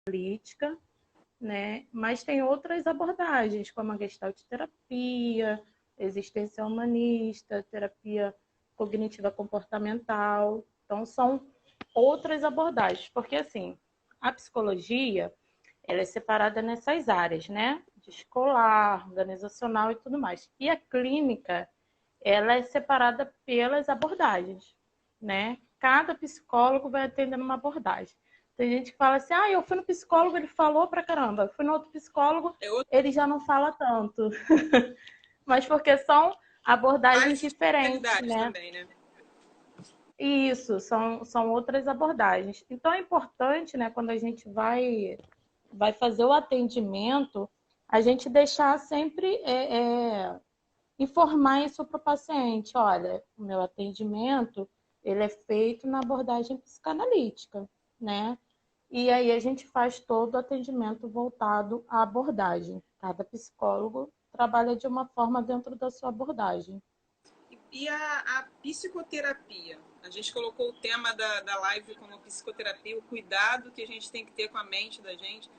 analítica, né? Mas tem outras abordagens, como a gestalterapia, existência humanista, terapia cognitiva comportamental. Então, são outras abordagens, porque assim, a psicologia, ela é separada nessas áreas, né? De escolar, organizacional e tudo mais. E a clínica, ela é separada pelas abordagens, né? Cada psicólogo vai atendendo uma abordagem. Tem gente que fala assim, eu fui no psicólogo, ele falou pra caramba. Eu fui no outro psicólogo, ele já não fala tanto. Mas porque são abordagens diferentes, né? Também, né? Isso, são outras abordagens. Então é importante, né, quando a gente vai fazer o atendimento, a gente deixar sempre informar isso para o paciente. Olha, o meu atendimento ele é feito na abordagem psicanalítica, né? E aí a gente faz todo o atendimento voltado à abordagem. Cada psicólogo trabalha de uma forma dentro da sua abordagem. E a psicoterapia? A gente colocou o tema da live como psicoterapia, o cuidado que a gente tem que ter com a mente da gente.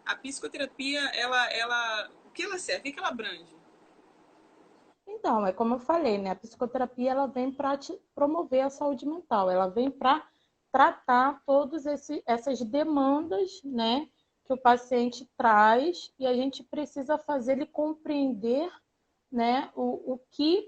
A psicoterapia, o que ela serve? O que ela abrange? Então, é como eu falei, né? A psicoterapia ela vem para promover a saúde mental, ela vem para tratar todas essas demandas, né, que o paciente traz e a gente precisa fazer ele compreender, né,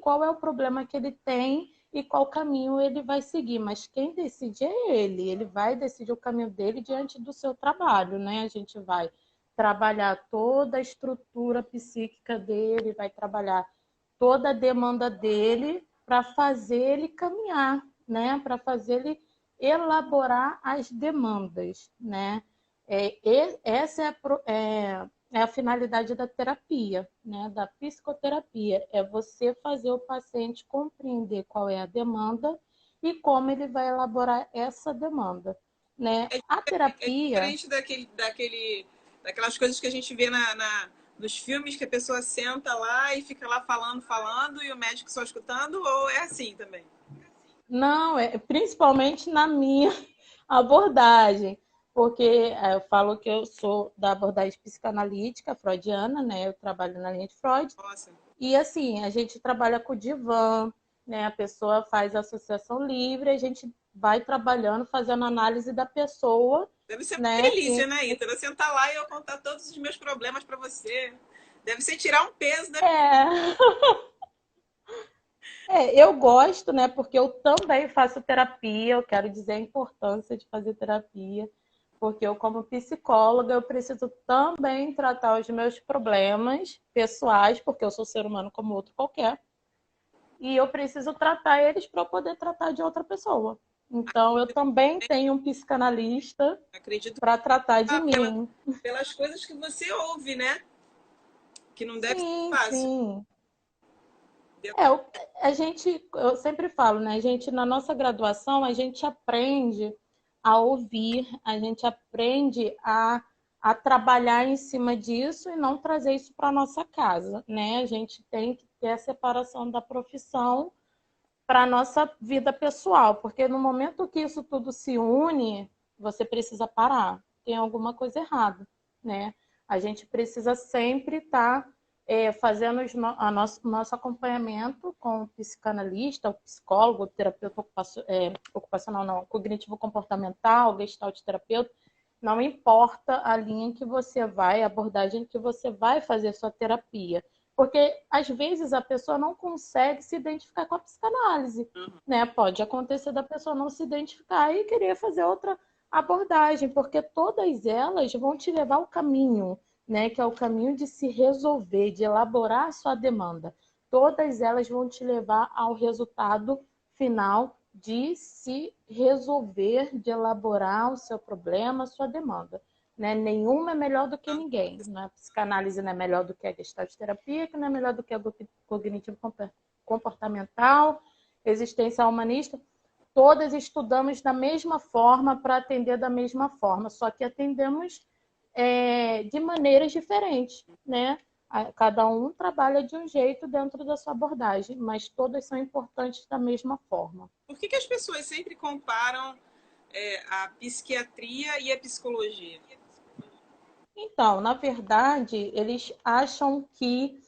qual é o problema que ele tem e qual caminho ele vai seguir. Mas quem decide é ele vai decidir o caminho dele diante do seu trabalho, né? A gente vai trabalhar toda a estrutura psíquica dele, vai trabalhar toda a demanda dele para fazer ele caminhar, né? Para fazer ele elaborar as demandas, né? Essa é a finalidade da terapia, né? Da psicoterapia, é você fazer o paciente compreender qual é a demanda e como ele vai elaborar essa demanda, né? A É terapia... diferente daquelas coisas que a gente vê nos filmes, que a pessoa senta lá e fica lá falando e o médico só escutando, ou é assim também? Não, principalmente na minha abordagem, porque eu falo que eu sou da abordagem psicanalítica freudiana, né? Eu trabalho na linha de Freud. Nossa. E assim, a gente trabalha com o divã, né? A pessoa faz associação livre, a gente vai trabalhando, fazendo análise da pessoa, Deve ser uma né? delícia, né, Ítala? Sentar lá e eu contar todos os meus problemas para você. Deve ser tirar um peso da... É, eu gosto, né? Porque eu também faço terapia, eu quero dizer a importância de fazer terapia, porque eu, como psicóloga, eu preciso também tratar os meus problemas pessoais, porque eu sou ser humano como outro qualquer, e eu preciso tratar eles para poder tratar de outra pessoa. Então, eu também tenho um psicanalista Acredito para tratar de mim. pelas coisas que você ouve, né? Que não deve ser Sim, fácil. sim. Eu sempre falo, né? A gente, na nossa graduação, a gente aprende a ouvir, a gente aprende a trabalhar em cima disso e não trazer isso para nossa casa, né? A gente tem que ter a separação da profissão para a nossa vida pessoal, porque no momento que isso tudo se une, você precisa parar, tem alguma coisa errada, né? A gente precisa sempre estar fazendo nosso acompanhamento com o psicanalista, o psicólogo, o terapeuta ocupacional, não, cognitivo-comportamental, gestalt terapeuta, não importa a linha que você vai, a abordagem que você vai fazer sua terapia. Porque, às vezes, a pessoa não consegue se identificar com a psicanálise, né? Pode acontecer da pessoa não se identificar e querer fazer outra abordagem, porque todas elas vão te levar ao caminho, né? Que é o caminho de se resolver, de elaborar a sua demanda. Todas elas vão te levar ao resultado final de se resolver, de elaborar o seu problema, a sua demanda. Né? Nenhuma é melhor do que ninguém. Né? A psicanálise não é melhor do que a gestalt terapia, que não é melhor do que a cognitivo comportamental, existência humanista. Todas estudamos da mesma forma para atender da mesma forma, só que atendemos de maneiras diferentes, né? Cada um trabalha de um jeito dentro da sua abordagem, mas todas são importantes da mesma forma. Por que as pessoas sempre comparam a psiquiatria e a psicologia? Então, na verdade, eles acham que,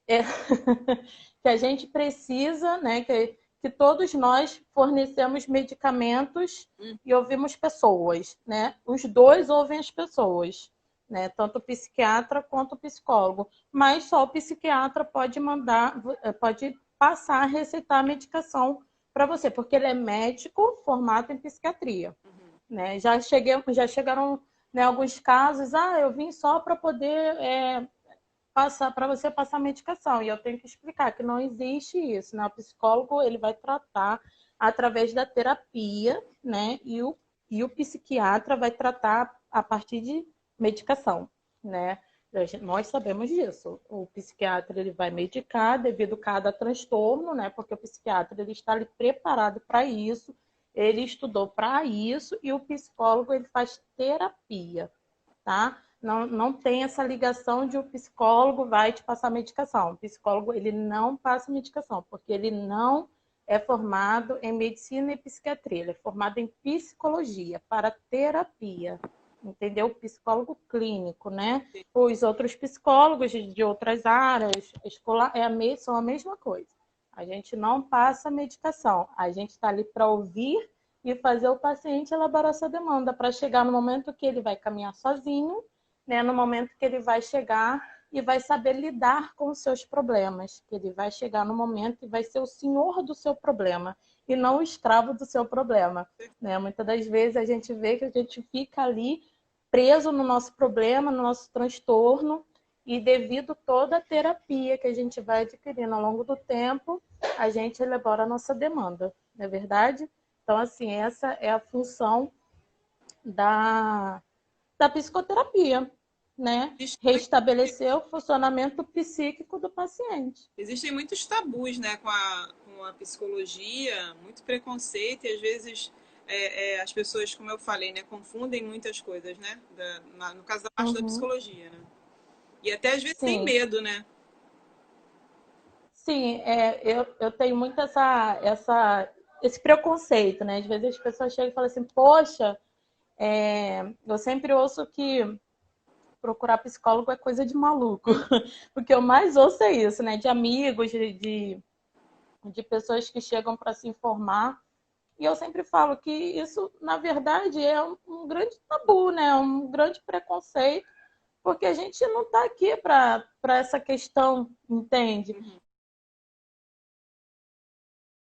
que a gente precisa, né, que todos nós fornecemos medicamentos e ouvimos pessoas, né? Os dois ouvem as pessoas, né? Tanto o psiquiatra quanto o psicólogo. Mas só o psiquiatra pode pode passar a receitar a medicação para você, porque ele é médico formado em psiquiatria, né? Já chegaram, né, alguns casos, eu vim só para poder passar para você passar medicação. E eu tenho que explicar que não existe isso, né? O psicólogo ele vai tratar através da terapia, né? E o psiquiatra vai tratar a partir de medicação, né? Nós sabemos disso. O psiquiatra ele vai medicar devido a cada transtorno, né? Porque o psiquiatra ele está ali preparado para isso, ele estudou para isso e o psicólogo ele faz terapia, tá? Não tem essa ligação de o psicólogo vai te passar medicação. O psicólogo ele não passa medicação, porque ele não é formado em medicina e psiquiatria, ele é formado em psicologia, para terapia, entendeu? Psicólogo clínico, né? Os outros psicólogos de outras áreas escolar são a mesma coisa. A gente não passa medicação, a gente está ali para ouvir e fazer o paciente elaborar sua demanda, para chegar no momento que ele vai caminhar sozinho, né, no momento que ele vai chegar e vai saber lidar com os seus problemas, que ele vai chegar no momento e vai ser o senhor do seu problema e não o escravo do seu problema, né? Muitas das vezes a gente vê que a gente fica ali preso no nosso problema, no nosso transtorno, e devido toda a terapia que a gente vai adquirindo ao longo do tempo, a gente elabora a nossa demanda, não é verdade? Então, assim, essa é a função da psicoterapia, né? Restabelecer o funcionamento psíquico do paciente. Existem muitos tabus, né, com a psicologia, muito preconceito e às vezes as pessoas, como eu falei, né, confundem muitas coisas, né, no caso da parte da psicologia, né? E até às vezes tem medo, né? Sim, eu tenho muito esse preconceito, né? Às vezes as pessoas chegam e falam assim, poxa, eu sempre ouço que procurar psicólogo é coisa de maluco. O que eu mais ouço é isso, né? De amigos, de pessoas que chegam para se informar. E eu sempre falo que isso, na verdade, é um grande tabu, né? Um grande preconceito, porque a gente não está aqui para essa questão, entende?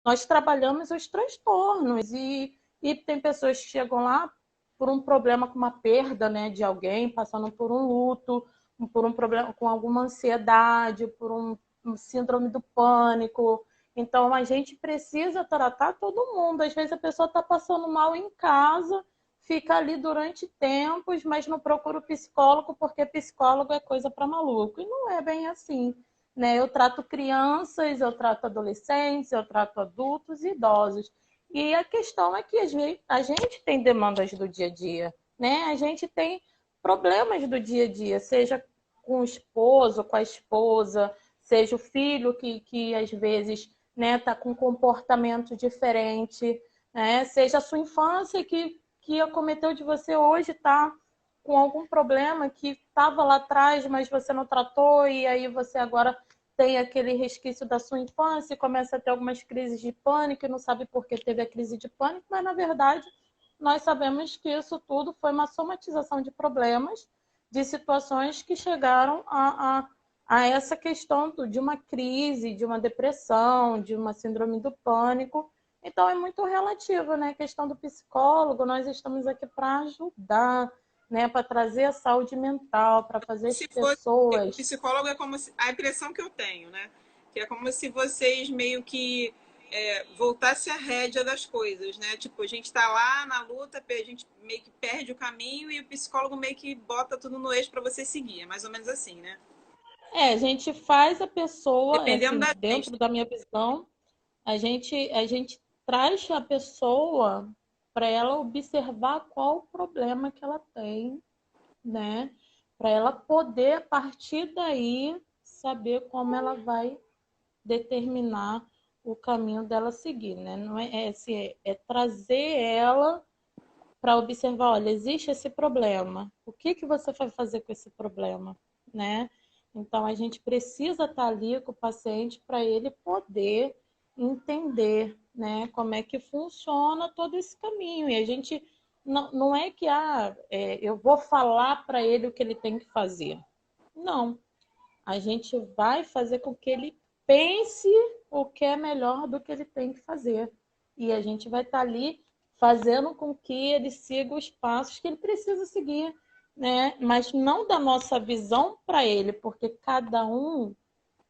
Nós trabalhamos os transtornos e tem pessoas que chegam lá por um problema com uma perda, né, de alguém, passando por um luto, por um problema com alguma ansiedade, por um síndrome do pânico. Então a gente precisa tratar todo mundo. Às vezes a pessoa está passando mal em casa, fica ali durante tempos, mas não procura o psicólogo porque psicólogo é coisa para maluco. E não é bem assim, né? Eu trato crianças, eu trato adolescentes, eu trato adultos e idosos. E a questão é que a gente tem demandas do dia a dia, né? A gente tem problemas do dia a dia, seja com o esposo, com a esposa, seja o filho que às vezes, né, tá com um comportamento diferente, né? Seja a sua infância que acometeu de você hoje, tá com algum problema que estava lá atrás, mas você não tratou, e aí você agora tem aquele resquício da sua infância e começa a ter algumas crises de pânico e não sabe por que teve a crise de pânico, mas na verdade nós sabemos que isso tudo foi uma somatização de problemas, de situações que chegaram a essa questão de uma crise, de uma depressão, de uma síndrome do pânico. Então é muito relativo, né? A questão do psicólogo, nós estamos aqui para ajudar, né, para trazer a saúde mental, para fazer as pessoas. O psicólogo é como se, a impressão que eu tenho, né? Que é como se vocês meio que voltassem a rédea das coisas, né? Tipo, a gente está lá na luta, a gente meio que perde o caminho e o psicólogo meio que bota tudo no eixo para você seguir. É mais ou menos assim, né? A gente faz a pessoa, Dependendo assim, da gente. dentro da minha visão, a gente traz a pessoa para ela observar qual o problema que ela tem, né? Para ela poder, a partir daí, saber como ela vai determinar o caminho dela seguir, né? Não é, assim, é trazer ela para observar, olha, existe esse problema. O que que você vai fazer com esse problema, né? Então, a gente precisa estar ali com o paciente para ele poder entender, né, como é que funciona todo esse caminho. E a gente não é que eu vou falar para ele o que ele tem que fazer. Não. A gente vai fazer com que ele pense o que é melhor do que ele tem que fazer. E a gente vai estar ali fazendo com que ele siga os passos que ele precisa seguir, né? Mas não da nossa visão para ele, porque cada um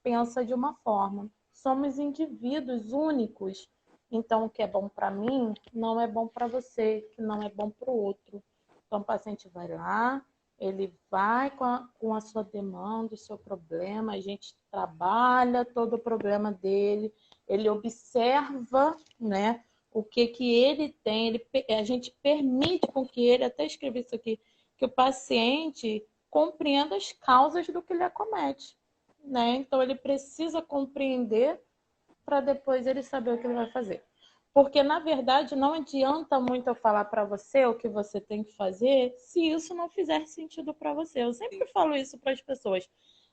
pensa de uma forma. Somos indivíduos únicos. Então, o que é bom para mim não é bom para você, que não é bom para o outro. Então, o paciente vai lá, ele vai com a sua demanda, o seu problema, a gente trabalha todo o problema dele, ele observa, né, o que ele tem, a gente permite com que ele, até escrevi isso aqui, que o paciente compreenda as causas do que lhe acomete, né? Então ele precisa compreender para depois ele saber o que ele vai fazer. Porque, na verdade, não adianta muito eu falar para você o que você tem que fazer se isso não fizer sentido para você. Eu sempre falo isso para as pessoas,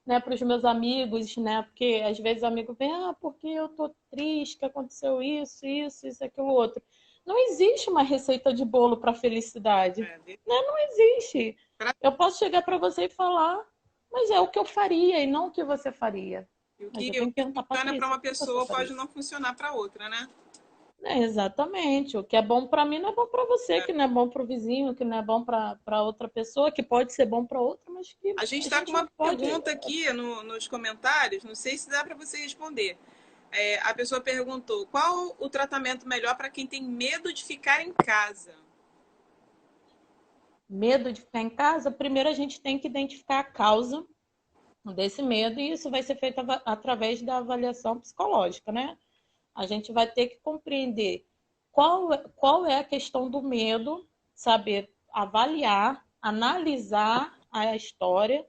né? Para os meus amigos, né? Porque às vezes o amigo vem, porque eu tô triste, que aconteceu isso, aquilo, outro. Não existe uma receita de bolo para felicidade. Né? Não existe. Eu posso chegar para você e falar, mas é o que eu faria e não o que você faria. E o Mas eu que tenho que perguntar, funciona para Patrícia, uma o que você pessoa pode faria? não funcionar para outra, né? Exatamente. O que é bom para mim não é bom para você, que não é bom para o vizinho, que não é bom para outra pessoa, que pode ser bom para outra, mas que A gente a está com gente não uma pode. pergunta aqui nos comentários, não sei se dá para você responder. A pessoa perguntou: qual o tratamento melhor para quem tem medo de ficar em casa? Medo de ficar em casa, primeiro a gente tem que identificar a causa desse medo, e isso vai ser feito através da avaliação psicológica, né? A gente vai ter que compreender qual é a questão do medo, saber avaliar, analisar a história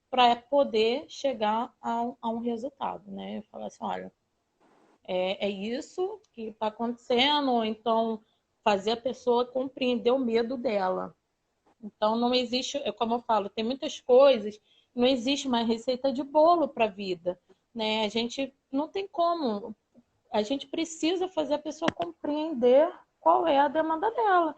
para poder chegar a um resultado, né? Eu falo assim, olha, é isso que está acontecendo, ou então fazer a pessoa compreender o medo dela. Então, não existe, como eu falo, tem muitas coisas, não existe uma receita de bolo para a vida, né? A gente não tem como, a gente precisa fazer a pessoa compreender qual é a demanda dela.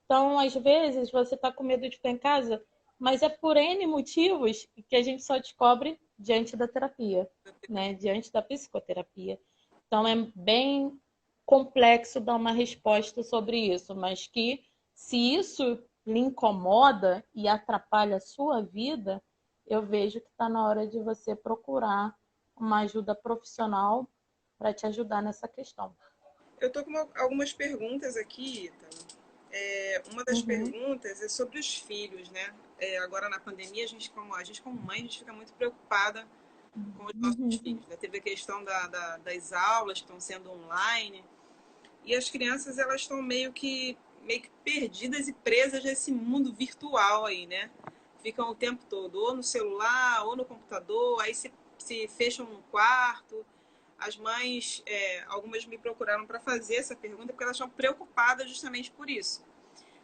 Então, às vezes, você está com medo de ficar em casa, mas é por N motivos que a gente só descobre diante da terapia, né? Diante da psicoterapia. Então, é bem complexo dar uma resposta sobre isso, mas que se isso lhe incomoda e atrapalha a sua vida, eu vejo que está na hora de você procurar uma ajuda profissional para te ajudar nessa questão. Eu estou com algumas perguntas aqui, Ítalo. Uma das perguntas é sobre os filhos, né? Agora na pandemia, a gente como mãe, a gente fica muito preocupada com os nossos filhos. Né? Teve a questão das aulas que estão sendo online, e as crianças elas estão meio que perdidas e presas nesse mundo virtual aí, né? Ficam o tempo todo ou no celular ou no computador, aí se fecham no quarto. As mães, algumas me procuraram para fazer essa pergunta porque elas estão preocupadas justamente por isso.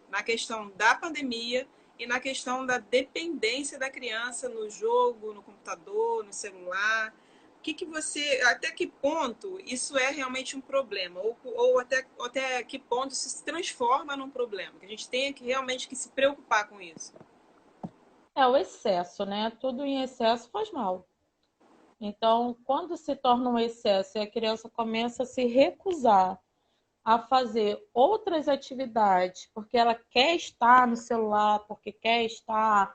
Na questão da pandemia e na questão da dependência da criança no jogo, no computador, no celular. Que você, até que ponto isso é realmente um problema? Ou até que ponto isso se transforma num problema? Que a gente tenha que realmente que se preocupar com isso. É o excesso, né? Tudo em excesso faz mal. Então, quando se torna um excesso e a criança começa a se recusar a fazer outras atividades, porque ela quer estar no celular, porque quer estar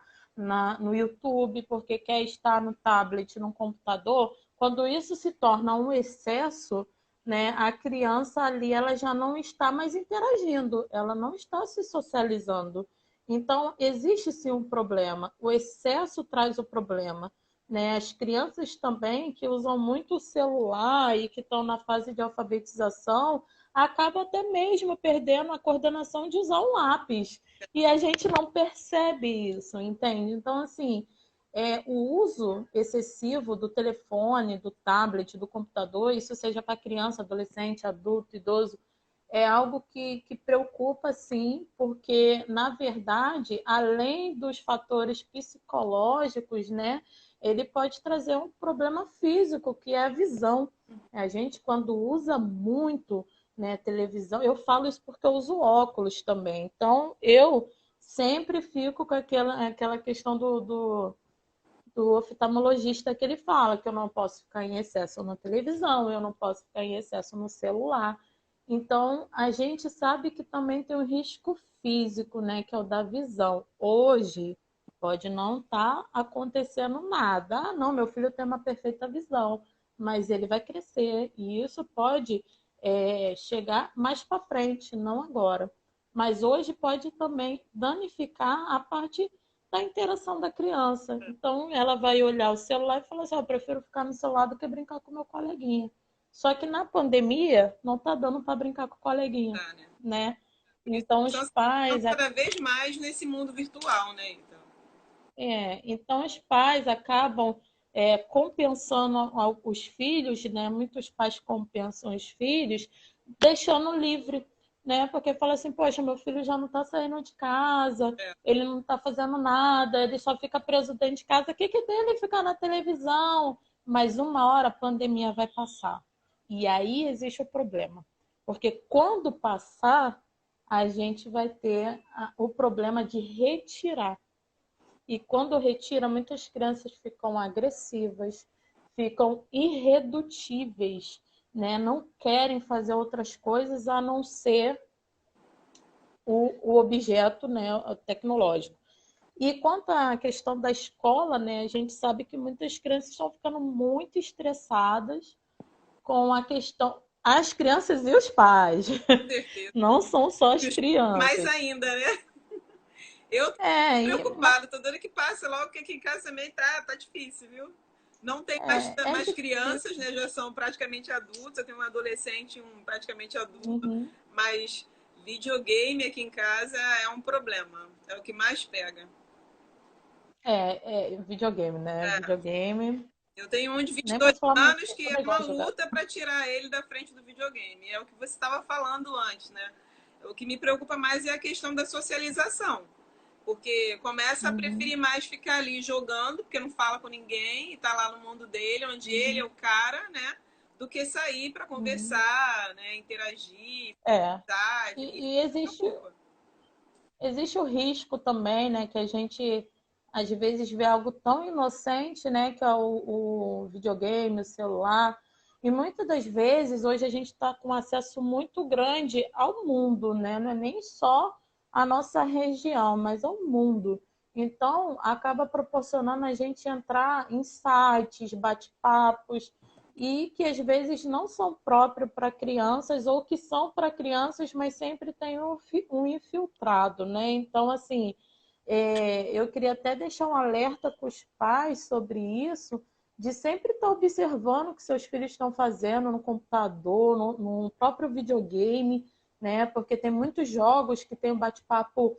no YouTube, porque quer estar no tablet, no computador, quando isso se torna um excesso, né, a criança ali ela já não está mais interagindo, ela não está se socializando. Então, existe sim um problema. O excesso traz o problema. Né? As crianças também que usam muito o celular e que estão na fase de alfabetização, acaba até mesmo perdendo a coordenação de usar um lápis. E a gente não percebe isso, entende? Então, assim, o uso excessivo do telefone, do tablet, do computador, isso seja para criança, adolescente, adulto, idoso, é algo que preocupa, sim, porque, na verdade, além dos fatores psicológicos, né, ele pode trazer um problema físico, que é a visão. A gente, quando usa muito, né, televisão, eu falo isso porque eu uso óculos também, então eu sempre fico com aquela questão do oftalmologista que ele fala que eu não posso ficar em excesso na televisão, eu não posso ficar em excesso no celular. Então, a gente sabe que também tem um risco físico, né, que é o da visão. Hoje, pode não estar acontecendo nada. Ah, não, meu filho tem uma perfeita visão, mas ele vai crescer e isso pode chegar mais para frente, não agora. Mas hoje pode também danificar a parte da interação da criança. Então, ela vai olhar o celular e falar assim: eu prefiro ficar no celular do que brincar com meu coleguinha. Só que na pandemia não está dando para brincar com o coleguinha, Tá, né? né? Então os Estão pais, cada vez mais nesse mundo virtual, né? então os pais acabam compensando os filhos, né? Muitos pais compensam os filhos, deixando livre, né? Porque fala assim, poxa, meu filho já não está saindo de casa, É. ele não está fazendo nada, ele só fica preso dentro de casa. O que que dele ficar na televisão? Mas uma hora a pandemia vai passar. E aí existe o problema. Porque quando passar, a gente vai ter o problema de retirar. E quando retira, muitas crianças ficam agressivas, ficam irredutíveis, né? Não querem fazer outras coisas a não ser o objeto, né, tecnológico. E quanto à questão da escola, né, a gente sabe que muitas crianças estão ficando muito estressadas com a questão. As crianças e os pais. Com certeza. Não são só E as os mais crianças. ainda, né? Eu tô É, preocupada, toda que passa logo, que aqui em casa também tá difícil, viu? Não tem é mais crianças, difícil. né? Já são praticamente adultos. Eu tenho um adolescente e um praticamente adulto, Uhum. mas videogame aqui em casa é um problema. É o que mais pega. Videogame, né? É. Videogame. Eu tenho um de Nem 22 posso falar muito, anos eu que é também uma gosto de jogar. luta para tirar ele da frente do videogame. É o que você estava falando antes, né? O que me preocupa mais é a questão da socialização. Porque começa a Uhum, preferir mais ficar ali jogando, porque não fala com ninguém e tá lá no mundo dele, onde ele é uhum, o cara, né? Do que sair para uhum. conversar, né? Interagir, É. amizade. Isso E me preocupa. existe o risco também, né? Que a gente às vezes vê algo tão inocente, né? Que é o videogame, o celular. E muitas das vezes hoje a gente está com acesso muito grande ao mundo, né? Não é nem só a nossa região, mas ao mundo. Então, acaba proporcionando a gente entrar em sites, bate-papos, e que às vezes não são próprios para crianças ou que são para crianças, mas sempre tem um infiltrado, né? Então, assim, eu queria até deixar um alerta com os pais sobre isso, de sempre estar observando o que seus filhos estão fazendo no computador, no próprio videogame, né? Porque tem muitos jogos que tem um bate-papo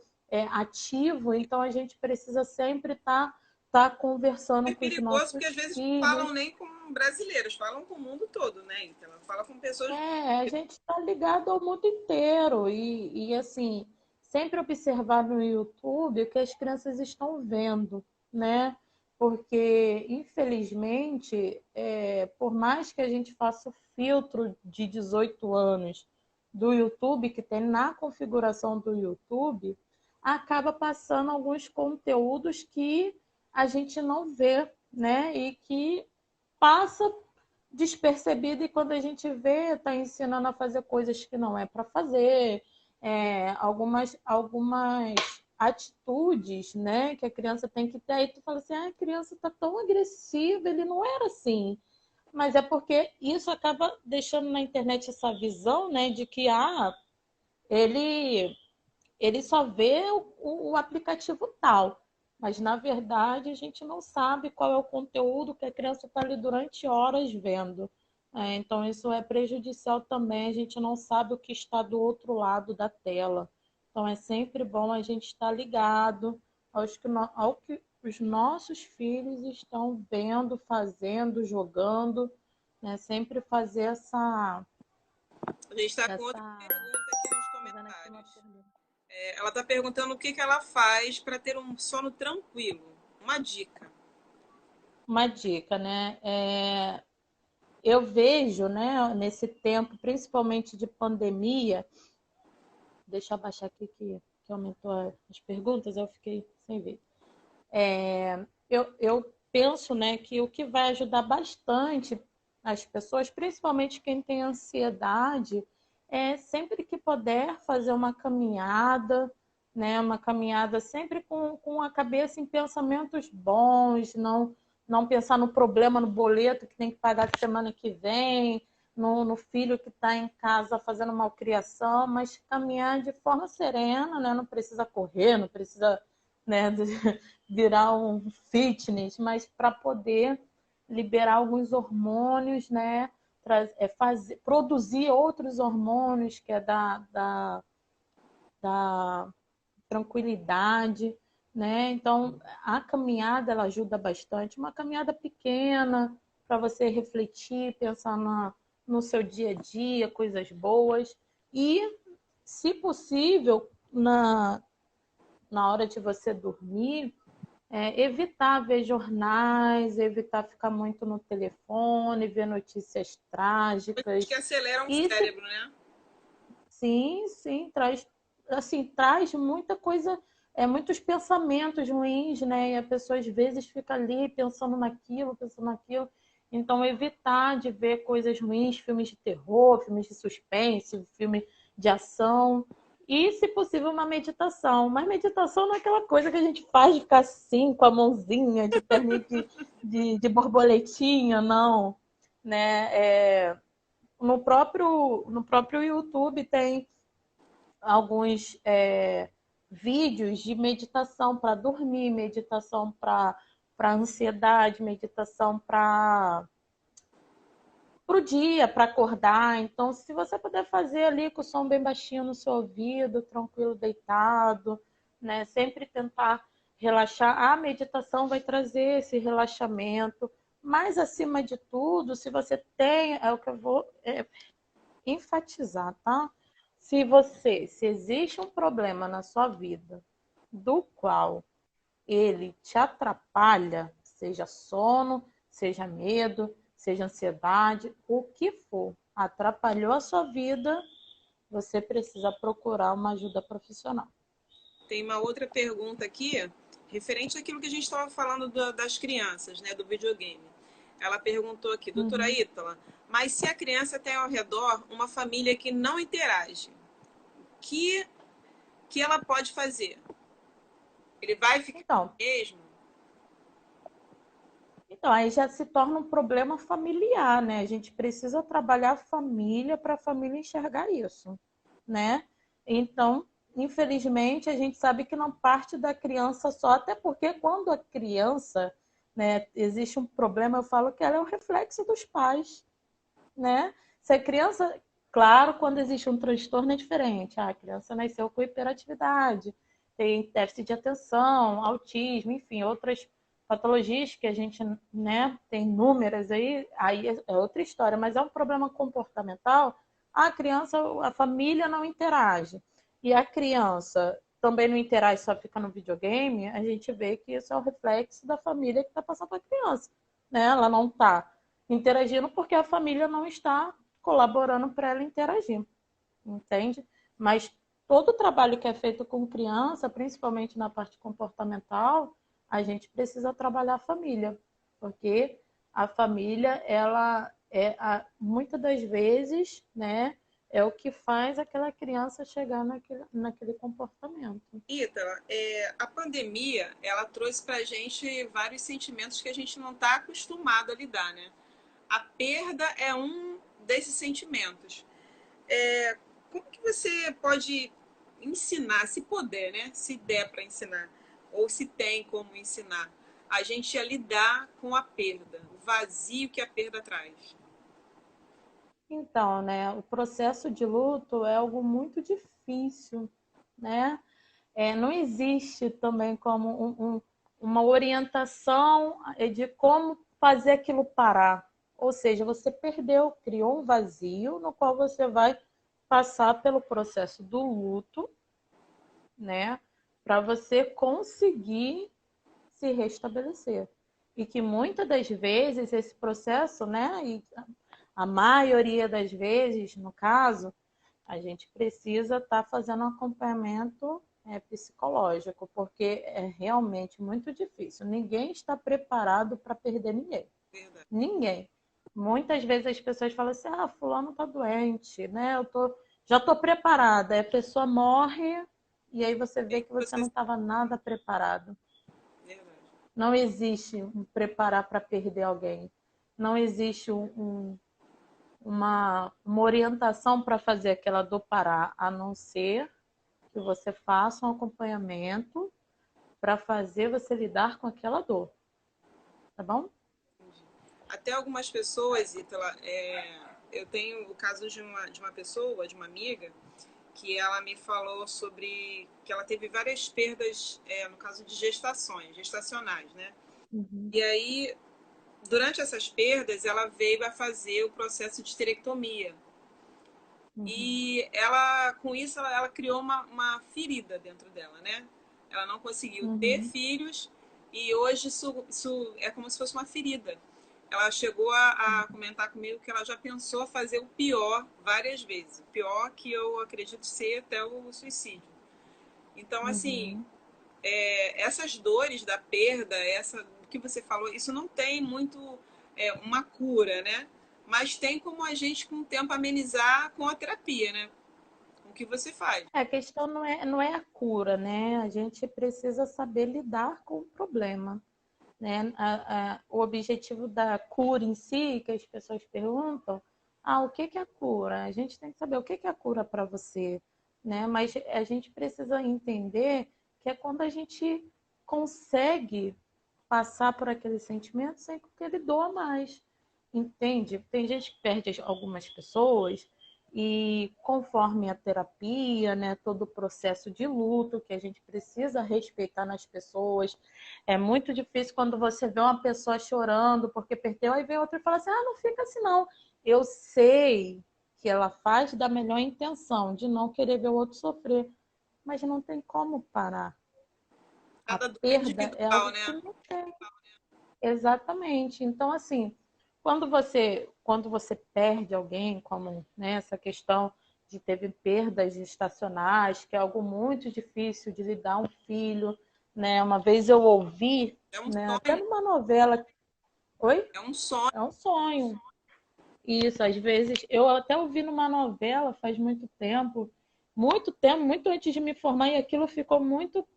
ativo, então a gente precisa sempre estar conversando É com os perigoso porque às nossos vezes não falam filhos. nem com brasileiros, falam com o mundo todo, né? Então, fala com pessoas. A gente está ligado ao mundo inteiro assim, sempre observar no YouTube o que as crianças estão vendo, né? Porque, infelizmente, por mais que a gente faça o filtro de 18 anos do YouTube, que tem na configuração do YouTube, acaba passando alguns conteúdos que a gente não vê, né? E que passa despercebido e quando a gente vê, está ensinando a fazer coisas que não é para fazer, algumas atitudes, né, que a criança tem que ter. Aí tu fala assim, a criança está tão agressiva, ele não era assim. Mas é porque isso acaba deixando na internet essa visão, né, de que ele ele só vê o aplicativo tal. Mas, na verdade, a gente não sabe qual é o conteúdo que a criança está ali durante horas vendo. Então, isso é prejudicial também. A gente não sabe o que está do outro lado da tela. Então, é sempre bom a gente estar ligado ao que os nossos filhos estão vendo, fazendo, jogando. Né? Sempre fazer A gente está com outra essa pergunta Soares. Ela está perguntando o que ela faz para ter um sono tranquilo. Uma dica. Uma dica, né? Eu vejo, né, nesse tempo, principalmente de pandemia, deixa eu abaixar aqui que aumentou as perguntas, eu fiquei sem ver. Eu penso, né, que o que vai ajudar bastante as pessoas, principalmente quem tem ansiedade, é sempre que puder fazer uma caminhada, né, uma caminhada sempre com a cabeça em pensamentos bons, não pensar no problema, no boleto que tem que pagar semana que vem, no filho que está em casa fazendo malcriação, mas caminhar de forma serena, né? Não precisa correr, não precisa, né, virar um fitness, mas para poder liberar alguns hormônios, né? Produzir outros hormônios, que é da tranquilidade, né? Então, a caminhada ela ajuda bastante. Uma caminhada pequena para você refletir, pensar no seu dia a dia, coisas boas. E, se possível, na hora de você dormir, evitar ver jornais, evitar ficar muito no telefone, ver notícias Coisas que trágicas. aceleram o E se cérebro, né? Sim, sim, traz, assim, traz muita coisa, muitos pensamentos ruins, né? E a pessoa às vezes fica ali pensando naquilo, pensando naquilo. Então, evitar de ver coisas ruins, filmes de terror, filmes de suspense, filme de ação. E, se possível, uma meditação. Mas meditação não é aquela coisa que a gente faz de ficar assim, com a mãozinha, de perninha de borboletinha, não. Né? No próprio YouTube tem alguns vídeos de meditação para dormir, meditação para ansiedade, meditação para o dia, para acordar. Então, se você puder fazer ali com o som bem baixinho no seu ouvido, tranquilo, deitado, né? Sempre tentar relaxar. A meditação vai trazer esse relaxamento. Mas, acima de tudo, se você tem, é o que eu vou enfatizar, tá? Se existe um problema na sua vida do qual ele te atrapalha, seja sono, seja medo, seja ansiedade, o que for, atrapalhou a sua vida, você precisa procurar uma ajuda profissional. Tem uma outra pergunta aqui, referente àquilo que a gente estava falando das crianças, né, do videogame. Ela perguntou aqui, doutora Ítala, mas se a criança tem ao redor uma família que não interage, que ela pode fazer? Ele vai ficar mesmo? Então, aí já se torna um problema familiar, né? A gente precisa trabalhar a família para a família enxergar isso, né? Então, infelizmente, a gente sabe que não parte da criança só, até porque quando a criança, né, existe um problema, eu falo que ela é o reflexo dos pais, né? Se a criança, claro, quando existe um transtorno é diferente. A criança nasceu com hiperatividade, tem déficit de atenção, autismo, enfim, outras patologias que a gente, né, tem inúmeras aí é outra história, mas é um problema comportamental. A criança, a família não interage. E a criança também não interage, só fica no videogame, a gente vê que isso é o reflexo da família que está passando para a criança, né? Ela não está interagindo porque a família não está colaborando para ela interagir, entende? Mas todo o trabalho que é feito com criança, principalmente na parte comportamental, a gente precisa trabalhar a família, porque a família, ela muitas das vezes, né, é o que faz aquela criança chegar naquele comportamento. Ítala, a pandemia, ela trouxe para a gente vários sentimentos que a gente não está acostumado a lidar, né? A perda é um desses sentimentos. Como que você pode ensinar, se puder, né? Se der para ensinar, ou se tem como ensinar, a gente a lidar com a perda, o vazio que a perda traz? Então, né, o processo de luto é algo muito difícil, né? Não existe também como uma orientação de como fazer aquilo parar. Ou seja, você perdeu, criou um vazio no qual você vai passar pelo processo do luto, né? Para você conseguir se restabelecer. E que muitas das vezes esse processo, né? E a maioria das vezes, no caso, a gente precisa estar fazendo um acompanhamento psicológico, porque é realmente muito difícil. Ninguém está preparado para perder ninguém. Verdade. Ninguém. Muitas vezes as pessoas falam assim, fulano está doente, né? Já estou preparada. Aí a pessoa morre e aí você vê que você não estava nada preparado. Verdade. Não existe um preparar para perder alguém. Não existe uma orientação para fazer aquela dor parar, a não ser que você faça um acompanhamento para fazer você lidar com aquela dor. Tá bom? Até algumas pessoas, Ítala, eu tenho o caso de uma pessoa, de uma amiga, que ela me falou sobre que ela teve várias perdas, no caso de gestacionais, né? Uhum. E aí, durante essas perdas, ela veio a fazer o processo de esterectomia. Uhum. E ela, com isso, ela criou uma ferida dentro dela, né? Ela não conseguiu ter filhos e hoje isso é como se fosse uma ferida. Ela chegou a comentar comigo que ela já pensou fazer o pior várias vezes. O pior que eu acredito ser até o suicídio. Então, assim, essas dores da perda, essa que você falou, isso não tem muito uma cura, né? Mas tem como a gente, com o tempo, amenizar com a terapia, né? O que você faz. A questão não é a cura, né? A gente precisa saber lidar com o problema. Né? O objetivo da cura em si, que as pessoas perguntam, o que é a cura? A gente tem que saber o que é a cura para você, né? Mas a gente precisa entender que é quando a gente consegue passar por aquele sentimento sem que ele doa mais, entende? Tem gente que perde algumas pessoas e conforme a terapia, né, todo o processo de luto que a gente precisa respeitar nas pessoas, é muito difícil quando você vê uma pessoa chorando porque perdeu, aí vem outra e fala assim, não fica assim não. Eu sei que ela faz da melhor intenção, de não querer ver o outro sofrer, mas não tem como parar. A Cada dor é perda é individual, algo né? que não tem. Exatamente. Então, assim, quando você perde alguém, como né, essa questão de teve perdas gestacionais, que é algo muito difícil de lidar um filho, né? Uma vez eu ouvi, É um né, até sonho. numa novela. Oi? É um sonho. É um sonho. Isso, às vezes, eu até ouvi numa novela faz muito tempo, muito antes de me formar, e aquilo ficou muito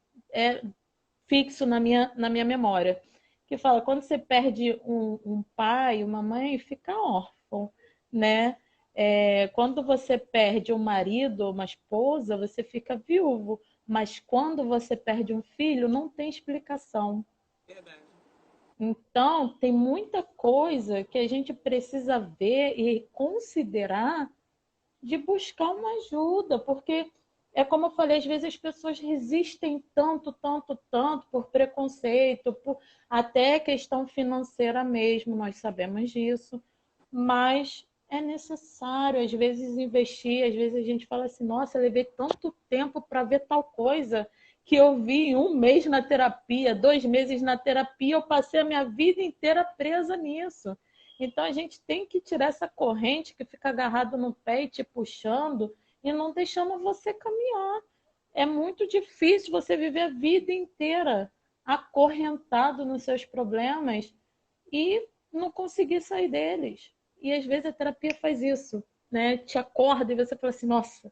fixo na minha memória. Que fala, quando você perde um pai, uma mãe, fica órfão, né? Quando você perde um marido ou uma esposa, você fica viúvo. Mas quando você perde um filho, não tem explicação. Verdade. Então, tem muita coisa que a gente precisa ver e considerar de buscar uma ajuda, porque é como eu falei, às vezes as pessoas resistem tanto, tanto, tanto por preconceito, por até questão financeira mesmo, nós sabemos disso, mas é necessário, às vezes, investir, às vezes a gente fala assim, nossa, eu levei tanto tempo para ver tal coisa que eu vi em um mês na terapia, 2 meses na terapia, eu passei a minha vida inteira presa nisso. Então a gente tem que tirar essa corrente que fica agarrado no pé e te puxando e não deixando você caminhar. É muito difícil você viver a vida inteira acorrentado nos seus problemas e não conseguir sair deles. E às vezes a terapia faz isso, né? Te acorda e você fala assim, nossa,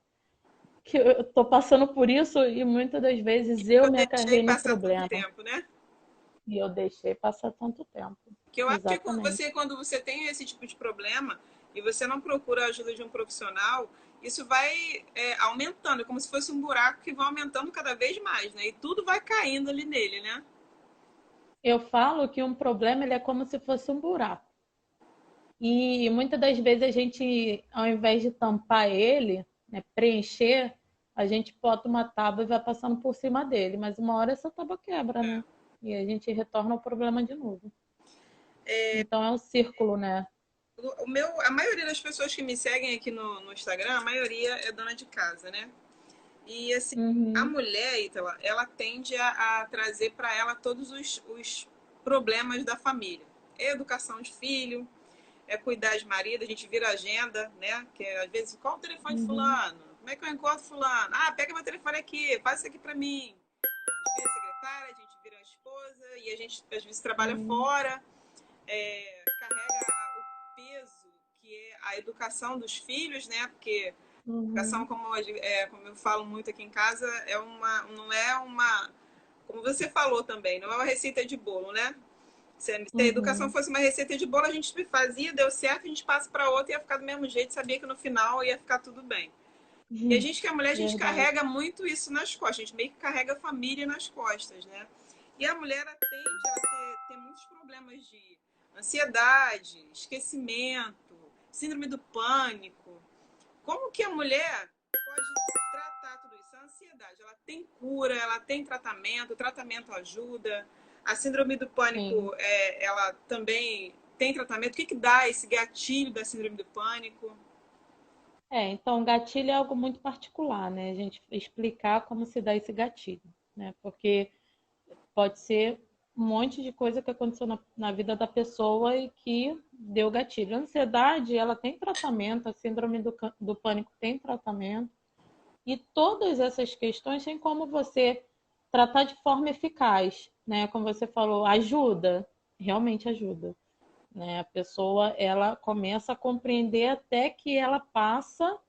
que eu tô passando por isso e muitas das vezes eu Eu me deixei acarrei no passar tanto problema tempo, né? e eu deixei passar tanto tempo. Que eu acho que Exatamente. quando você tem esse tipo de problema e você não procura a ajuda de um profissional, isso vai aumentando, como se fosse um buraco que vai aumentando cada vez mais, né? E tudo vai caindo ali nele, né? Eu falo que um problema ele é como se fosse um buraco. E muitas das vezes a gente, ao invés de tampar ele, né, preencher, a gente bota uma tábua e vai passando por cima dele. Mas uma hora essa tábua quebra, né? E a gente retorna ao problema de novo. Então é um círculo, né? A maioria das pessoas que me seguem aqui no Instagram, a maioria é dona de casa, né? E assim, a Uhum, mulher, Ítala, ela tende a trazer para ela todos os problemas da família. É educação de filho, é cuidar de marido, a gente vira agenda, né? Que às vezes, qual o telefone de uhum, fulano? Como é que eu encontro fulano? Ah, pega meu telefone aqui, faz isso aqui para mim. A gente vira secretária, a gente vira a esposa e a gente às vezes trabalha sim, fora, carrega o peso que é a educação dos filhos, né? Porque educação, uhum, como eu falo muito aqui em casa, não é uma, como você falou também, não é uma receita de bolo, né? Se a educação uhum, fosse uma receita de bolo, a gente fazia, deu certo, a gente passa para outra e ia ficar do mesmo jeito, sabia que no final ia ficar tudo bem. E a uhum. gente que é mulher, a gente Verdade. carrega muito isso nas costas, a gente meio que carrega a família nas costas, né? E a mulher ela tende a ter muitos problemas de ansiedade, esquecimento, síndrome do pânico. Como que a mulher pode tratar tudo isso? A ansiedade, ela tem cura, ela tem tratamento, o tratamento ajuda. A síndrome do Sim. pânico, ela também tem tratamento. O que dá esse gatilho da síndrome do pânico? Então, gatilho é algo muito particular, né? A gente explicar como se dá esse gatilho, né? Porque pode ser um monte de coisa que aconteceu na vida da pessoa e que deu gatilho. A ansiedade, ela tem tratamento, a síndrome do pânico tem tratamento, e todas essas questões têm como você tratar de forma eficaz, né? Como você falou, ajuda, realmente ajuda, né? A pessoa, ela começa a compreender até que ela passa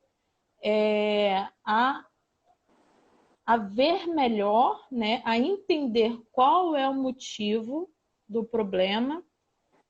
a ver melhor, né, a entender qual é o motivo do problema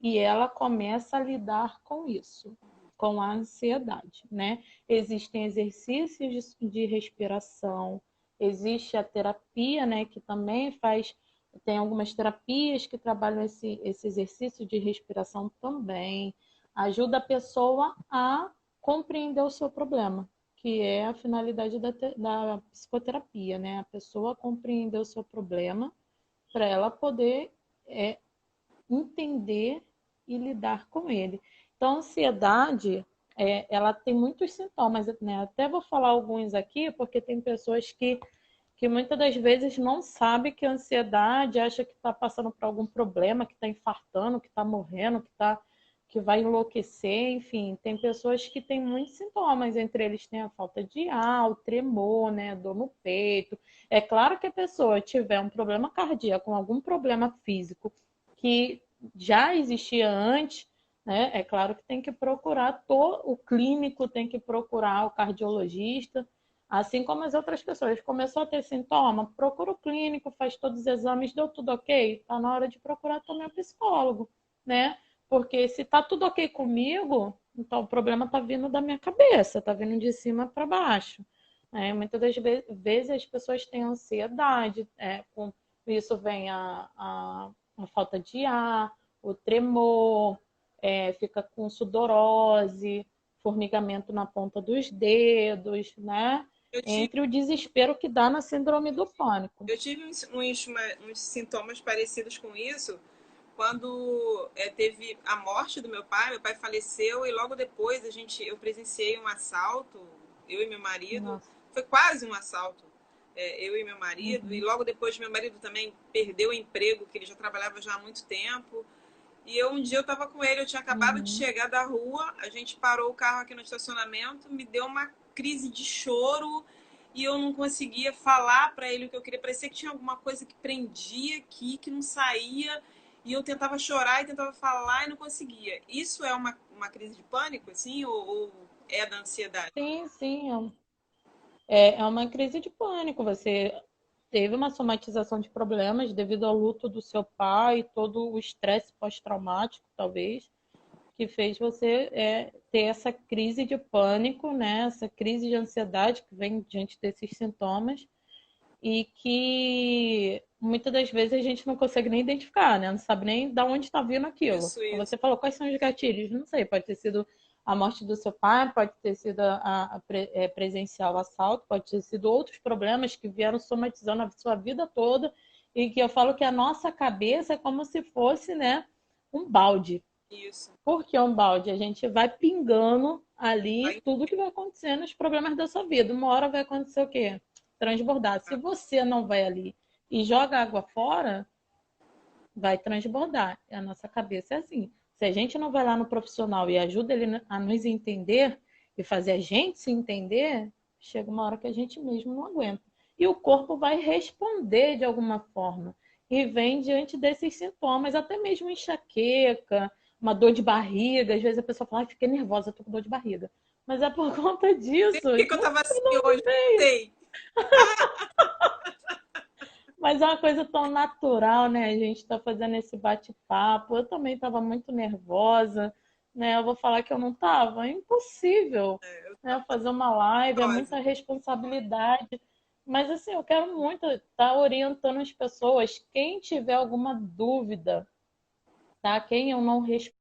e ela começa a lidar com isso, com a ansiedade, né? Existem exercícios de respiração, existe a terapia, né, que também faz, tem algumas terapias que trabalham esse exercício de respiração também, ajuda a pessoa a compreender o seu problema, que é a finalidade da psicoterapia, né? A pessoa compreender o seu problema para ela poder é, entender e lidar com ele. Então, a ansiedade, ela tem muitos sintomas, né? Até vou falar alguns aqui, porque tem pessoas que muitas das vezes não sabe que a ansiedade, acha que está passando por algum problema, que está infartando, que está morrendo, que vai enlouquecer, enfim, tem pessoas que têm muitos sintomas, entre eles tem a falta de ar, o tremor, né, dor no peito. É claro que a pessoa tiver um problema cardíaco, algum problema físico que já existia antes, né, é claro que tem que procurar o clínico, tem que procurar o cardiologista, assim como as outras pessoas. Começou a ter sintoma, procura o clínico, faz todos os exames, deu tudo ok, está na hora de procurar também o psicólogo, né? Porque se está tudo ok comigo, então o problema está vindo da minha cabeça, está vindo de cima para baixo. Muitas das vezes as pessoas têm ansiedade, com isso vem a falta de ar, o tremor, fica com sudorose, formigamento na ponta dos dedos, né? Eu tive, Entre o desespero que dá na síndrome do pânico. eu tive uns sintomas parecidos com isso quando teve a morte do meu pai faleceu e logo depois eu presenciei um assalto, eu e meu marido, Nossa. foi quase um assalto, eu e meu marido, e Uhum, logo depois meu marido também perdeu o emprego, que ele já trabalhava já há muito tempo, e um dia eu estava com ele, eu tinha acabado de uhum. chegar da rua, a gente parou o carro aqui no estacionamento, me deu uma crise de choro, e eu não conseguia falar para ele o que eu queria. Parecia que tinha alguma coisa que prendia aqui, que não saía. E eu tentava chorar e tentava falar e não conseguia. Isso é uma crise de pânico, assim, ou é da ansiedade? Sim, sim. É uma crise de pânico. Você teve uma somatização de problemas devido ao luto do seu pai, todo o estresse pós-traumático, talvez, que fez você ter essa crise de pânico, né? Essa crise de ansiedade que vem diante desses sintomas e que muitas das vezes a gente não consegue nem identificar, né? Não sabe nem de onde está vindo aquilo. Isso, Como isso. você falou, quais são os gatilhos? Não sei, pode ter sido a morte do seu pai, pode ter sido presencial o assalto, pode ter sido outros problemas que vieram somatizando a sua vida toda e que eu falo que a nossa cabeça é como se fosse, né, um balde. Isso. Porque é um balde, a gente vai pingando ali Aí, tudo que vai acontecendo, os problemas da sua vida. Uma hora vai acontecer o quê? Transbordar. Se você não vai ali e joga água fora, vai transbordar. A nossa cabeça é assim. Se a gente não vai lá no profissional e ajuda ele a nos entender e fazer a gente se entender, chega uma hora que a gente mesmo não aguenta. E o corpo vai responder de alguma forma. E vem diante desses sintomas, até mesmo enxaqueca, uma dor de barriga. Às vezes a pessoa fala, fiquei nervosa, tô com dor de barriga. Mas é por conta disso. por que que eu Não tava assim sei de onde hoje? veio. Sei. Mas é uma coisa tão natural, né? A gente está fazendo esse bate-papo. Eu também estava muito nervosa, né? Eu vou falar que eu não estava. É impossível, É, eu né? tava Fazer uma live é ansiosa. muita responsabilidade. Mas assim, eu quero muito estar orientando as pessoas. Quem tiver alguma dúvida, tá? Quem eu não respondi